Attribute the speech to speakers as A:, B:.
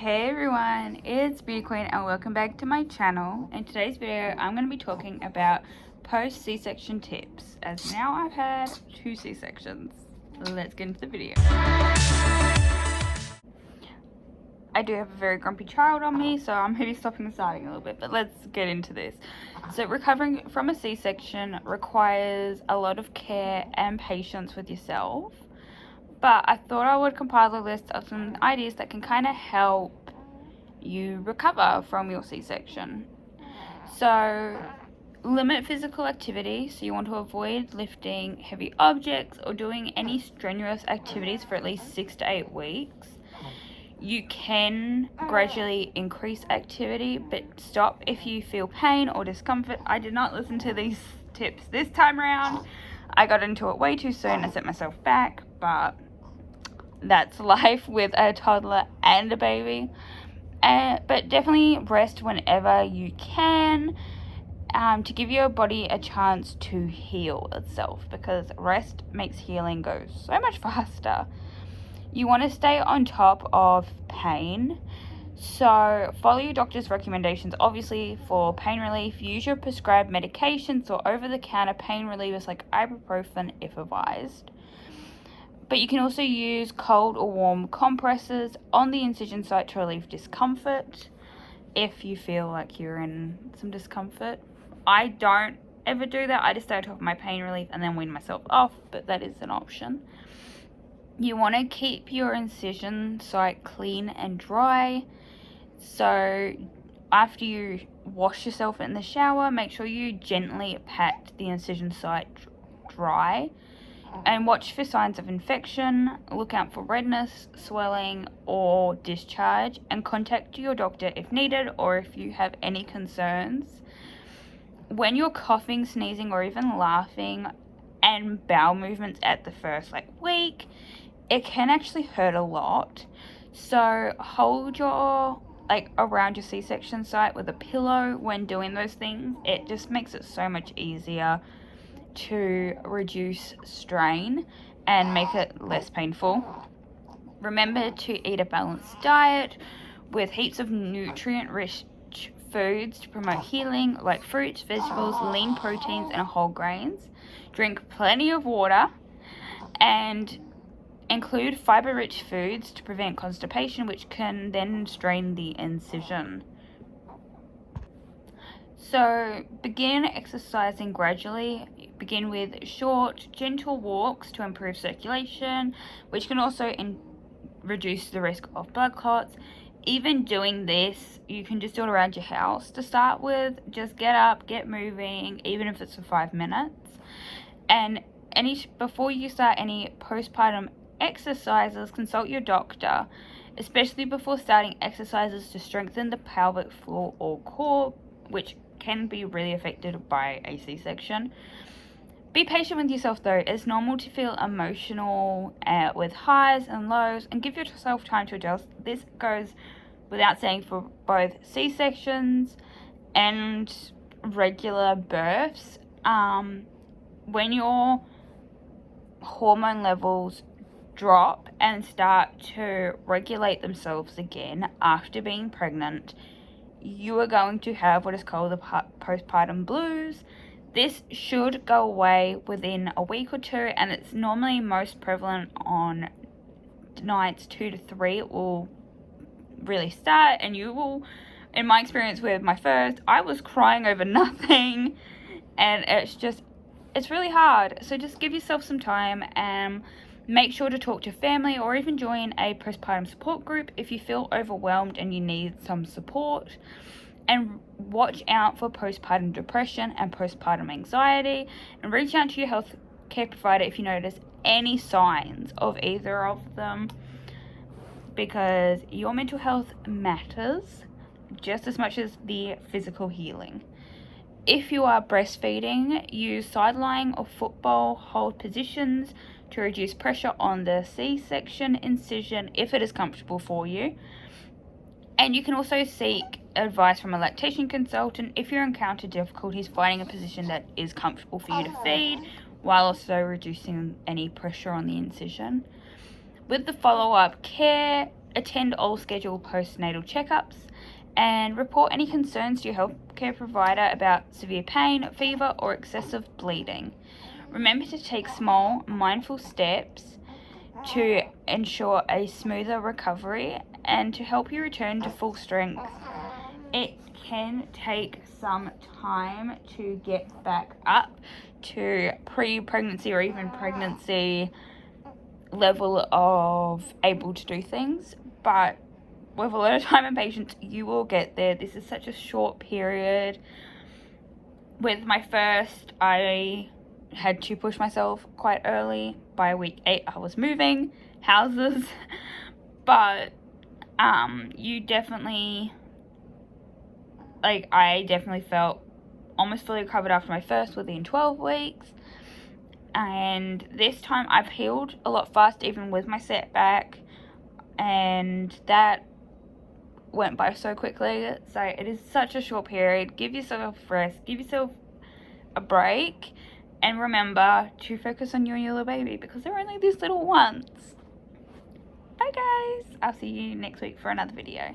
A: Hey everyone, it's Beauty Queen and welcome back to my channel. In today's video, I'm going to be talking about post C-section tips, as now I've had 2 C-sections. Let's get into the video. I do have a very grumpy child on me, so I'm maybe stopping and starting a little bit, but let's get into this. So recovering from a C-section requires a lot of care and patience with yourself. But I thought I would compile a list of some ideas that can kind of help you recover from your C-section. So, limit physical activity. So you want to avoid lifting heavy objects or doing any strenuous activities for at least 6 to 8 weeks. You can gradually increase activity, but stop if you feel pain or discomfort. I did not listen to these tips this time around. I got into it way too soon. I set myself back, but that's life with a toddler and a baby. But definitely rest whenever you can, to give your body a chance to heal itself, because rest makes healing go so much faster. You want to stay on top of pain, so follow your doctor's recommendations obviously for pain relief. Use your prescribed medications or over-the-counter pain relievers like ibuprofen if advised. But you can also use cold or warm compresses on the incision site to relieve discomfort if you feel like you're in some discomfort. I don't ever do that. I just stay on top of my pain relief and then wean myself off, but that is an option. You want to keep your incision site clean and dry. So after you wash yourself in the shower, make sure you gently pat the incision site dry. And watch for signs of infection. Look out for redness, swelling, or discharge, and contact your doctor if needed or if you have any concerns. When you're coughing, sneezing, or even laughing and bowel movements at the first week, it can actually hurt a lot. So hold your around your C-section site with a pillow when doing those things. It just makes it so much easier to reduce strain and make it less painful. Remember to eat a balanced diet with heaps of nutrient-rich foods to promote healing, like fruits, vegetables, lean proteins, and whole grains. Drink plenty of water and include fiber-rich foods to prevent constipation, which can then strain the incision. So begin exercising gradually. Begin with short, gentle walks to improve circulation, which can also reduce the risk of blood clots. Even doing this, you can just do it around your house to start with. Just get up, get moving, even if it's for 5 minutes. And before you start any postpartum exercises, consult your doctor, especially before starting exercises to strengthen the pelvic floor or core, which can be really affected by a C-section. Be patient with yourself though. It's normal to feel emotional with highs and lows, and give yourself time to adjust. This goes without saying for both C-sections and regular births. When your hormone levels drop and start to regulate themselves again after being pregnant, you are going to have what is called the postpartum blues. This should go away within a week or 2, and it's normally most prevalent on nights 2 to 3. It will really start, and you will, in my experience with my first, I was crying over nothing, and it's really hard. So just give yourself some time and make sure to talk to family or even join a postpartum support group if you feel overwhelmed and you need some support. And watch out for postpartum depression and postpartum anxiety, and reach out to your healthcare provider if you notice any signs of either of them, because your mental health matters just as much as the physical healing. If you are breastfeeding, use side-lying or football hold positions to reduce pressure on the C-section incision if it is comfortable for you. And you can also seek advice from a lactation consultant if you encounter difficulties finding a position that is comfortable for you to feed, while also reducing any pressure on the incision. With the follow-up care, attend all scheduled postnatal checkups, and report any concerns to your healthcare provider about severe pain, fever, or excessive bleeding. Remember to take small, mindful steps to ensure a smoother recovery and to help you return to full strength. It can take some time to get back up to pre-pregnancy or even pregnancy level of able to do things, but with a lot of time and patience, you will get there. This is such a short period. With my first, I had to push myself quite early. By week 8, I was moving houses, but you definitely, like, I definitely felt almost fully recovered after my first within 12 weeks. And this time I've healed a lot faster, even with my setback, and that went by so quickly. So it is such a short period. Give yourself rest, give yourself a break, and remember to focus on you and your little baby, because they're only these little ones. Bye guys, I'll see you next week for another video.